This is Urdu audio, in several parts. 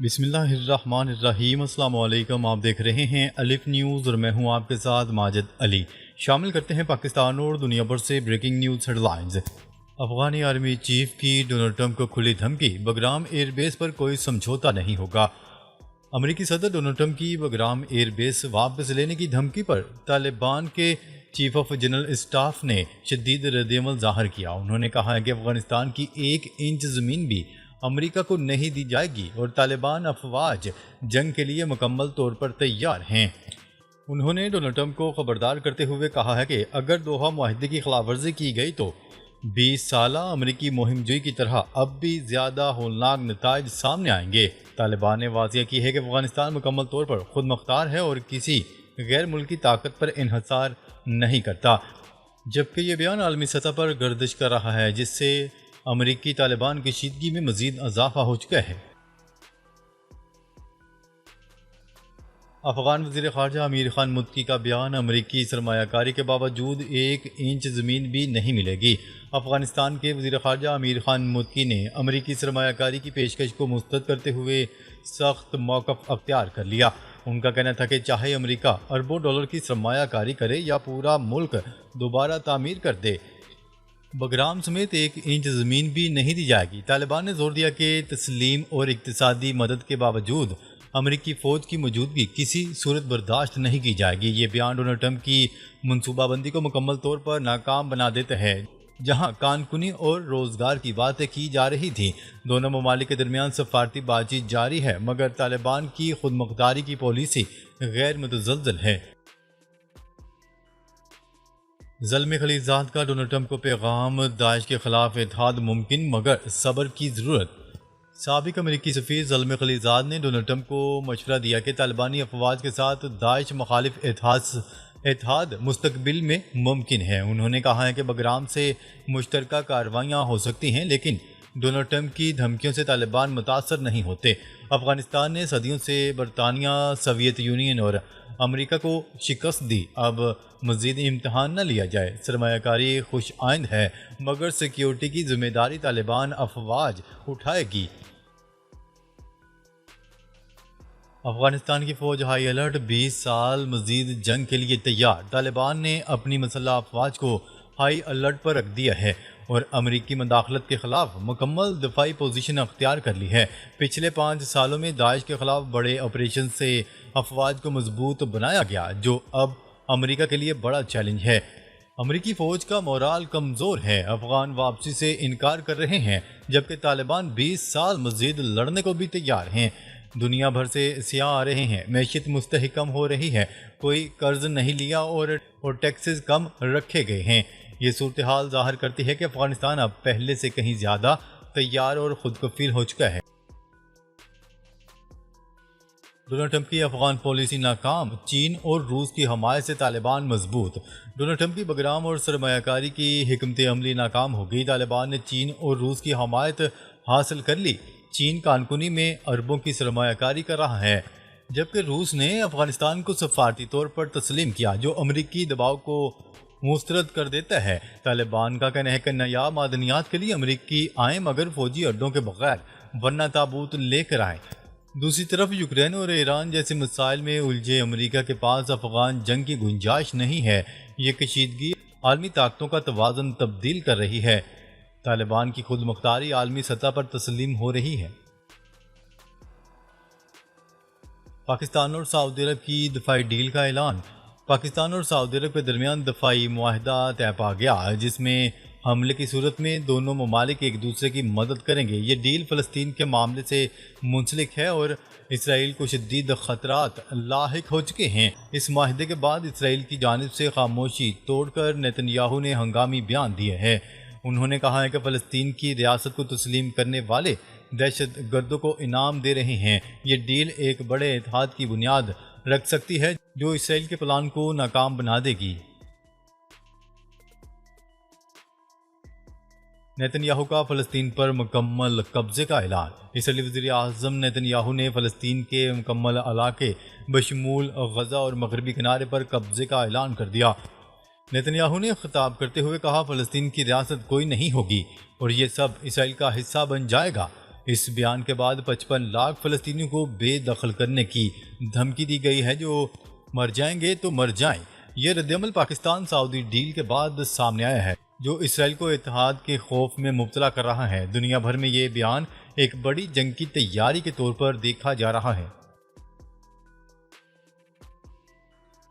بسم اللہ الرحمن الرحیم۔ السلام علیکم، آپ دیکھ رہے ہیں الف نیوز اور میں ہوں آپ کے ساتھ ماجد علی۔ شامل کرتے ہیں پاکستان اور دنیا بھر سے بریکنگ نیوز ہیڈ لائنز۔ افغانی آرمی چیف کی ڈونلڈ ٹرمپ کو کھلی دھمکی، بگرام ایئر بیس پر کوئی سمجھوتا نہیں ہوگا۔ امریکی صدر ڈونلڈ ٹرمپ کی بگرام ایئر بیس واپس لینے کی دھمکی پر طالبان کے چیف آف جنرل اسٹاف نے شدید ردعمل ظاہر کیا۔ انہوں نے کہا ہے کہ افغانستان کی 1 انچ زمین بھی امریکہ کو نہیں دی جائے گی اور طالبان افواج جنگ کے لیے مکمل طور پر تیار ہیں۔ انہوں نے ڈونلڈ ٹرمپ کو خبردار کرتے ہوئے کہا ہے کہ اگر دوحہ معاہدے کی خلاف ورزی کی گئی تو 20 سالہ امریکی مہم جوئی کی طرح اب بھی زیادہ ہولناک نتائج سامنے آئیں گے۔ طالبان نے واضح کی ہے کہ افغانستان مکمل طور پر خود مختار ہے اور کسی غیر ملکی طاقت پر انحصار نہیں کرتا، جبکہ یہ بیان عالمی سطح پر گردش کر رہا ہے، جس سے امریکی طالبان کی کشیدگی میں مزید اضافہ ہو چکا ہے۔ افغان وزیر خارجہ امیر خان متقی کا بیان، امریکی سرمایہ کاری کے باوجود 1 انچ زمین بھی نہیں ملے گی۔ افغانستان کے وزیر خارجہ امیر خان متقی نے امریکی سرمایہ کاری کی پیشکش کو مسترد کرتے ہوئے سخت موقف اختیار کر لیا۔ ان کا کہنا تھا کہ چاہے امریکہ اربوں ڈالر کی سرمایہ کاری کرے یا پورا ملک دوبارہ تعمیر کر دے، بگرام سمیت 1 انچ زمین بھی نہیں دی جائے گی۔ طالبان نے زور دیا کہ تسلیم اور اقتصادی مدد کے باوجود امریکی فوج کی موجودگی کسی صورت برداشت نہیں کی جائے گی۔ یہ بیان ڈونلڈ ٹرمپ کی منصوبہ بندی کو مکمل طور پر ناکام بنا دیتا ہے۔ جہاں کان کنی اور روزگار کی باتیں کی جا رہی تھیں، دونوں ممالک کے درمیان سفارتی بات چیت جاری ہے، مگر طالبان کی خود مختاری کی پالیسی غیر متزلزل ہے۔ زلمے خلیلزاد کا ڈونلڈ ٹرمپ کو پیغام، داعش کے خلاف اتحاد ممکن مگر صبر کی ضرورت۔ سابق امریکی سفیر زلمے خلیلزاد نے ڈونلڈ ٹرمپ کو مشورہ دیا کہ طالبانی افواج کے ساتھ داعش مخالف اتحاد مستقبل میں ممکن ہے۔ انہوں نے کہا ہے کہ بگرام سے مشترکہ کارروائیاں ہو سکتی ہیں، لیکن ڈونلڈ ٹرمپ کی دھمکیوں سے طالبان متاثر نہیں ہوتے۔ افغانستان نے صدیوں سے برطانیہ، سوویت یونین اور امریکہ کو شکست دی، اب مزید امتحان نہ لیا جائے۔ سرمایہ کاری خوش آئند ہے مگر سیکیورٹی کی ذمہ داری طالبان افواج اٹھائے گی۔ افغانستان کی فوج ہائی الرٹ، 20 سال مزید جنگ کے لیے تیار۔ طالبان نے اپنی مسلح افواج کو ہائی الرٹ پر رکھ دیا ہے اور امریکی مداخلت کے خلاف مکمل دفاعی پوزیشن اختیار کر لی ہے۔ پچھلے 5 سالوں میں داعش کے خلاف بڑے آپریشن سے افواج کو مضبوط بنایا گیا، جو اب امریکہ کے لیے بڑا چیلنج ہے۔ امریکی فوج کا مورال کمزور ہے، افغان واپسی سے انکار کر رہے ہیں، جبکہ طالبان 20 سال مزید لڑنے کو بھی تیار ہیں۔ دنیا بھر سے سیاح آ رہے ہیں، معیشت مستحکم ہو رہی ہے، کوئی قرض نہیں لیا اور ٹیکسز کم رکھے گئے ہیں۔ یہ صورتحال ظاہر کرتی ہے کہ افغانستان اب پہلے سے کہیں زیادہ تیار اور خود کفیل ہو چکا ہے۔ ڈونلڈ ٹرمپ کی افغان پالیسی ناکام، چین اور روس کی حمایت سے طالبان مضبوط۔ ڈونلڈ ٹرمپ کی بگرام اور سرمایہ کاری کی حکمت عملی ناکام ہو گئی۔ طالبان نے چین اور روس کی حمایت حاصل کر لی۔ چین کانکنی میں اربوں کی سرمایہ کاری کر رہا ہے، جبکہ روس نے افغانستان کو سفارتی طور پر تسلیم کیا، جو امریکی دباؤ کو مسترد کر دیتا ہے۔ طالبان کا کہنا ہے کہ نایاب معدنیات کے لیے امریکی آئیں مگر فوجی اڈوں کے بغیر، ورنہ تابوت لے کر آئیں۔ دوسری طرف یوکرین اور ایران جیسے مسائل میں الجھے امریکہ کے پاس افغان جنگ کی گنجائش نہیں ہے۔ یہ کشیدگی عالمی طاقتوں کا توازن تبدیل کر رہی ہے۔ طالبان کی خود مختاری عالمی سطح پر تسلیم ہو رہی ہے۔ پاکستان اور سعودی عرب کی دفاعی ڈیل کا اعلان۔ پاکستان اور سعودی عرب کے درمیان دفاعی معاہدہ طے پا گیا، جس میں حملے کی صورت میں دونوں ممالک ایک دوسرے کی مدد کریں گے۔ یہ ڈیل فلسطین کے معاملے سے منسلک ہے اور اسرائیل کو شدید خطرات لاحق ہو چکے ہیں۔ اس معاہدے کے بعد اسرائیل کی جانب سے خاموشی توڑ کر نیتن یاہو نے ہنگامی بیان دیے ہیں۔ انہوں نے کہا ہے کہ فلسطین کی ریاست کو تسلیم کرنے والے دہشت گردوں کو انعام دے رہے ہیں۔ یہ ڈیل ایک بڑے اتحاد کی بنیاد رکھ سکتی ہے جو اسرائیل کے پلان کو ناکام بنا دے گی۔ نیتن یاہو کا فلسطین پر مکمل قبضے کا اعلان۔ اسرائیلی وزیر اعظم نیتن یاہو نے فلسطین کے مکمل علاقے بشمول غزہ اور مغربی کنارے پر قبضے کا اعلان کر دیا۔ نیتن یاہو نے خطاب کرتے ہوئے کہا، فلسطین کی ریاست کوئی نہیں ہوگی اور یہ سب اسرائیل کا حصہ بن جائے گا۔ اس بیان کے بعد 55 لاکھ فلسطینیوں کو بے دخل کرنے کی دھمکی دی گئی ہے جو مر جائیں گے تو مر جائیں۔ یہ رد عمل پاکستان سعودی ڈیل کے بعد سامنے آیا ہے جو اسرائیل کو اتحاد کے خوف میں مبتلا کر رہا ہے۔ دنیا بھر میں یہ بیان ایک بڑی جنگ کی تیاری کے طور پر دیکھا جا رہا ہے۔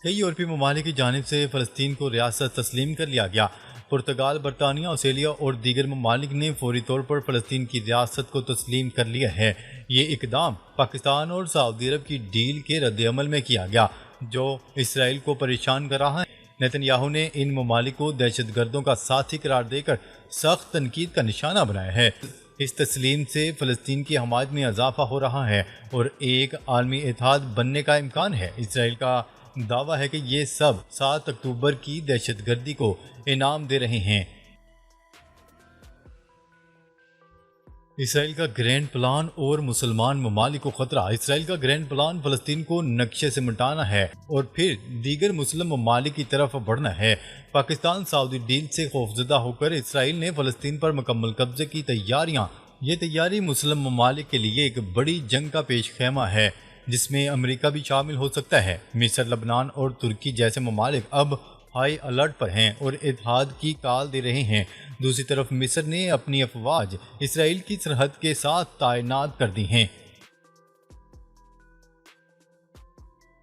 کئی یورپی ممالک کی جانب سے فلسطین کو ریاست تسلیم کر لیا گیا۔ پرتگال، برطانیہ، آسٹریلیا اور دیگر ممالک نے فوری طور پر فلسطین کی ریاست کو تسلیم کر لیا ہے۔ یہ اقدام پاکستان اور سعودی عرب کی ڈیل کے رد عمل میں کیا گیا جو اسرائیل کو پریشان کر رہا ہے۔ نیتن یاہو نے ان ممالک کو دہشت گردوں کا ساتھی قرار دے کر سخت تنقید کا نشانہ بنایا ہے۔ اس تسلیم سے فلسطین کی حمایت میں اضافہ ہو رہا ہے اور ایک عالمی اتحاد بننے کا امکان ہے۔ اسرائیل کا دعویٰ ہے کہ یہ سب 7 اکتوبر کی دہشت گردی کو انعام دے رہے ہیں۔ اسرائیل کا گرینڈ پلان اور مسلمان ممالک کو خطرہ۔ اسرائیل کا گرینڈ پلان فلسطین کو نقشے سے مٹانا ہے اور پھر دیگر مسلم ممالک کی طرف بڑھنا ہے۔ پاکستان سعودی ڈیل سے خوفزدہ ہو کر اسرائیل نے فلسطین پر مکمل قبضے کی یہ تیاری مسلم ممالک کے لیے ایک بڑی جنگ کا پیش خیمہ ہے جس میں امریکہ بھی شامل ہو سکتا ہے۔ مصر، لبنان اور ترکی جیسے ممالک اب ہائی الرٹ پر ہیں اور اتحاد کی کال دے رہے ہیں۔ دوسری طرف مصر نے اپنی افواج اسرائیل کی سرحد کے ساتھ تعینات کر دی ہیں۔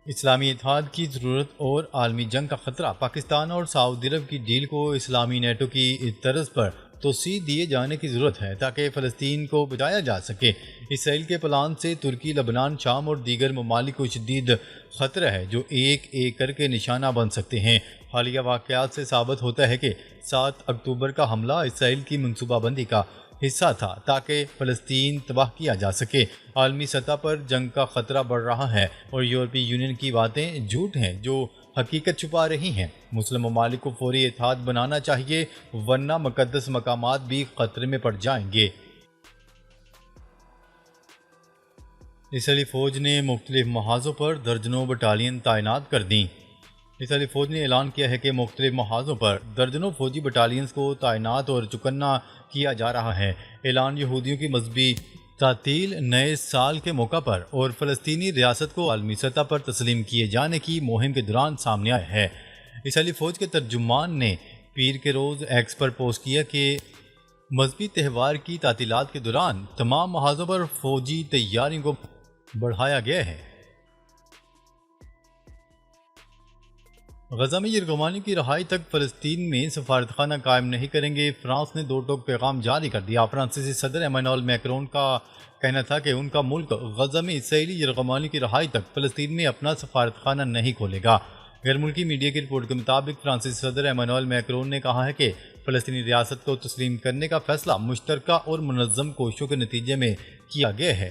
اسلامی اتحاد کی ضرورت اور عالمی جنگ کا خطرہ۔ پاکستان اور سعودی عرب کی ڈیل کو اسلامی نیٹو کی طرز پر توسیع دیے جانے کی ضرورت ہے تاکہ فلسطین کو بچایا جا سکے۔ اسرائیل کے پلان سے ترکی، لبنان، شام اور دیگر ممالک کو شدید خطرہ ہے جو ایک ایک کر کے نشانہ بن سکتے ہیں۔ حالیہ واقعات سے ثابت ہوتا ہے کہ 7 اکتوبر کا حملہ اسرائیل کی منصوبہ بندی کا حصہ تھا تاکہ فلسطین تباہ کیا جا سکے۔ عالمی سطح پر جنگ کا خطرہ بڑھ رہا ہے اور یورپی یونین کی باتیں جھوٹ ہیں جو حقیقت چھپا رہی ہیں۔ مسلم ممالک کو فوری اتحاد بنانا چاہیے ورنہ مقدس مقامات بھی خطرے میں پڑ جائیں گے۔ اسرائیلی فوج نے مختلف محاذوں پر درجنوں بٹالین تعینات کر دیں۔ اسرائیلی فوج نے اعلان کیا ہے کہ مختلف محاذوں پر درجنوں فوجی بٹالینز کو تعینات اور چکنا کیا جا رہا ہے۔ اعلان یہودیوں کی مذہبی تعطیل، نئے سال کے موقع پر اور فلسطینی ریاست کو عالمی سطح پر تسلیم کیے جانے کی مہم کے دوران سامنے آیا ہے۔ اسرائیلی فوج کے ترجمان نے پیر کے روز ایکس پر پوسٹ کیا کہ مذہبی تہوار کی تعطیلات کے دوران تمام محاذوں پر فوجی تیاریوں کو بڑھایا گیا ہے۔ غزہ میں یرغمالیوں کی رہائی تک فلسطین میں سفارتخانہ قائم نہیں کریں گے۔ فرانس نے 2 ٹوک پیغام جاری کر دیا۔ فرانسیسی صدر ایمانوئل میکرون کا کہنا تھا کہ ان کا ملک غزہ میں اسرائیلی یرغمالیوں کی رہائی تک فلسطین میں اپنا سفارتخانہ نہیں کھولے گا۔ غیر ملکی میڈیا کی رپورٹ کے مطابق فرانسیسی صدر ایمانوئل میکرون نے کہا ہے کہ فلسطینی ریاست کو تسلیم کرنے کا فیصلہ مشترکہ اور منظم کوششوں کے نتیجے میں کیا گیا ہے۔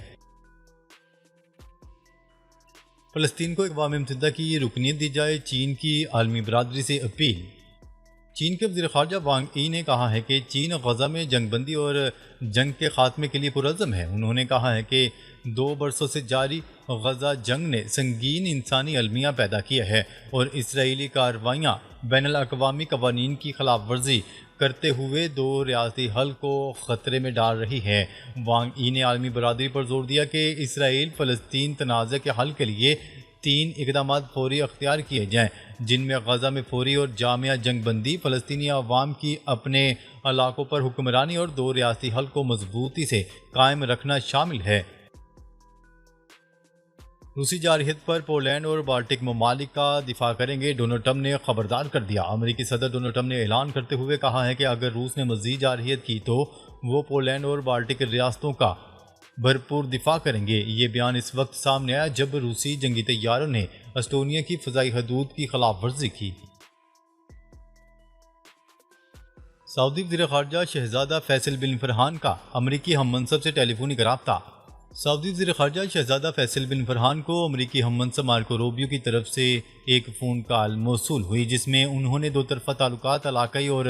فلسطین کو اقوام متحدہ کی رکنیت دی جائے، چین کی عالمی برادری سے اپیل۔ چین کے وزیر خارجہ وانگ ای نے کہا ہے کہ چین غزہ میں جنگ بندی اور جنگ کے خاتمے کے لیے پرعزم ہے۔ انہوں نے کہا ہے کہ 2 برسوں سے جاری غزہ جنگ نے سنگین انسانی المیہ پیدا کیا ہے اور اسرائیلی کارروائیاں بین الاقوامی قوانین کی خلاف ورزی کرتے ہوئے 2 ریاستی حل کو خطرے میں ڈال رہی ہے۔ وانگ ای نے عالمی برادری پر زور دیا کہ اسرائیل فلسطین تنازع کے حل کے لیے 3 اقدامات فوری اختیار کیے جائیں جن میں غزہ میں فوری اور جامع جنگ بندی، فلسطینی عوام کی اپنے علاقوں پر حکمرانی اور 2 ریاستی حل کو مضبوطی سے قائم رکھنا شامل ہے۔ روسی جارحیت پر پولینڈ اور بالٹک ممالک کا دفاع کریں گے، ڈونلڈ ٹرمپ نے خبردار کر دیا۔ امریکی صدر ڈونلڈ ٹرمپ نے اعلان کرتے ہوئے کہا ہے کہ اگر روس نے مزید جارحیت کی تو وہ پولینڈ اور بالٹک ریاستوں کا بھرپور دفاع کریں گے۔ یہ بیان اس وقت سامنے آیا جب روسی جنگی طیاروں نے اسٹونیا کی فضائی حدود کی خلاف ورزی کی۔ سعودی وزیر خارجہ شہزادہ فیصل بن فرحان کا امریکی ہم منصب سے ٹیلی فونک رابطہ۔ سعودی وزیر خارجہ شہزادہ فیصل بن فرحان کو امریکی ہم منصب مارکو روبیو کی طرف سے ایک فون کال موصول ہوئی جس میں انہوں نے 2 طرفہ تعلقات، علاقائی اور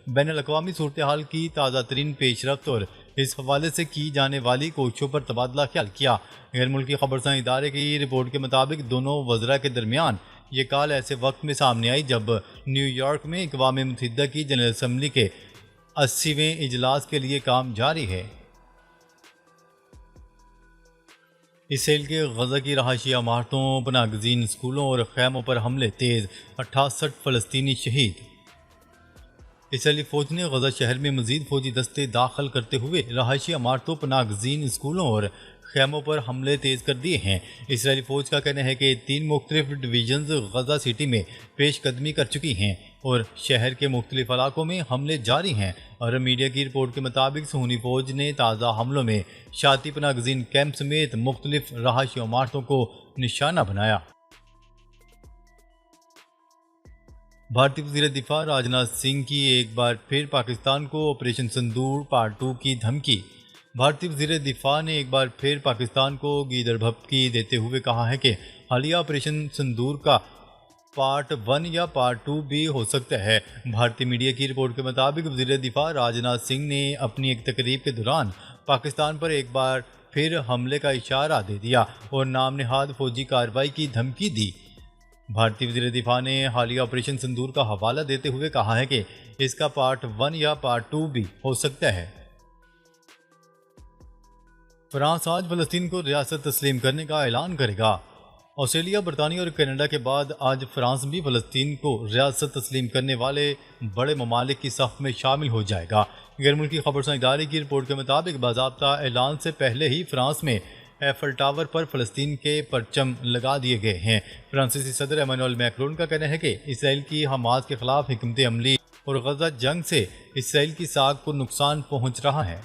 بین الاقوامی صورتحال کی تازہ ترین پیش رفت اور اس حوالے سے کی جانے والی کوششوں پر تبادلہ خیال کیا۔ غیر ملکی خبرساں ادارے کی رپورٹ کے مطابق دونوں وزراء کے درمیان یہ کال ایسے وقت میں سامنے آئی جب نیو یارک میں اقوام متحدہ کی جنرل اسمبلی کے 80ویں اجلاس کے لیے کام جاری ہے۔ اسرائیل کے غزہ کی رہائشی عمارتوں، پناہ گزین اسکولوں اور خیموں پر حملے تیز، 68 فلسطینی شہید۔ اسرائیلی فوج نے غزہ شہر میں مزید فوجی دستے داخل کرتے ہوئے رہائشی عمارتوں، پناہ گزین اسکولوں اور خیموں پر حملے تیز کر دیے ہیں۔ اسرائیلی فوج کا کہنا ہے کہ 3 مختلف ڈویژنز غزہ سٹی میں پیش قدمی کر چکی ہیں اور شہر کے مختلف علاقوں میں حملے جاری ہیں۔ عرب میڈیا کی رپورٹ کے مطابق صہیونی فوج نے تازہ حملوں میں شاتی پناہ گزین کیمپ سمیت مختلف رہائشی عمارتوں کو نشانہ بنایا۔ بھارتی وزیر دفاع راجناتھ سنگھ کی ایک بار پھر پاکستان کو آپریشن سندور پارٹ 2 کی دھمکی۔ بھارتی وزیر دفاع نے ایک بار پھر پاکستان کو گیدڑ بھبکی دیتے ہوئے کہا ہے کہ حالیہ آپریشن سندور کا پارٹ 1 یا پارٹ 2 بھی ہو سکتا ہے۔ بھارتی میڈیا کی رپورٹ کے مطابق وزیر دفاع راجناتھ سنگھ نے اپنی ایک تقریب کے دوران پاکستان پر ایک بار پھر حملے کا اشارہ دے دیا اور نام نہاد فوجی کارروائی کی دھمکی دی۔ بھارتی وزیر دفاع نے حالیہ آپریشن سندور کا حوالہ دیتے ہوئے کہا ہے کہ اس کا پارٹ 1 یا پارٹ 2 بھی ہو سکتا ہے۔ فرانس آج فلسطین کو ریاست تسلیم کرنے کا اعلان کرے گا۔ آسٹریلیا، برطانیہ اور کینیڈا کے بعد آج فرانس بھی فلسطین کو ریاست تسلیم کرنے والے بڑے ممالک کی صف میں شامل ہو جائے گا۔ غیر ملکی خبرساں ادارے کی رپورٹ کے مطابق باضابطہ اعلان سے پہلے ہی فرانس میں ایفل ٹاور پر فلسطین کے پرچم لگا دیے گئے ہیں۔ فرانسیسی صدر ایمانوئل میکرون کا کہنا ہے کہ اسرائیل کی حماس کے خلاف حکمت عملی اور غزہ جنگ سے اسرائیل کی ساکھ کو نقصان پہنچ رہا ہے۔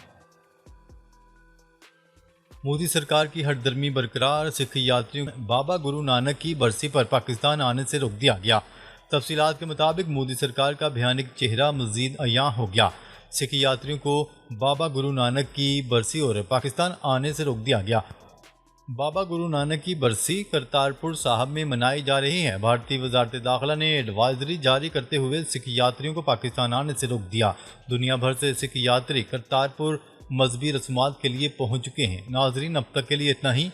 مودی سرکار کی ہٹ درمی برقرار، سکھ یاتریوں بابا گرو نانک کی برسی پر پاکستان آنے سے روک دیا گیا۔ تفصیلات کے مطابق مودی سرکار کا بھیانک چہرہ مزید عیاں ہو گیا۔ سکھ یاتریوں کو بابا گرو نانک کی برسی اور پاکستان آنے سے روک دیا گیا۔ بابا گرو نانک کی برسی کرتارپور صاحب میں منائی جا رہی ہے۔ بھارتی وزارت داخلہ نے ایڈوائزری جاری کرتے ہوئے سکھ یاتریوں کو پاکستان آنے سے روک دیا۔ دنیا بھر سے سکھ یاتری کرتارپور مذہبی رسومات کے لیے پہنچ چکے ہیں۔ ناظرین، اب تک کے لیے اتنا ہی۔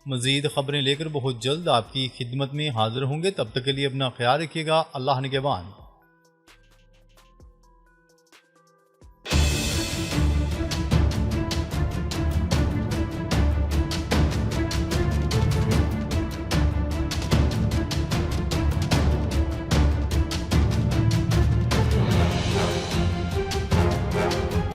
مزید خبریں لے کر بہت جلد آپ کی خدمت میں حاضر ہوں گے۔ تب تک کے لیے اپنا خیال رکھیے گا۔ اللہ نگہبان۔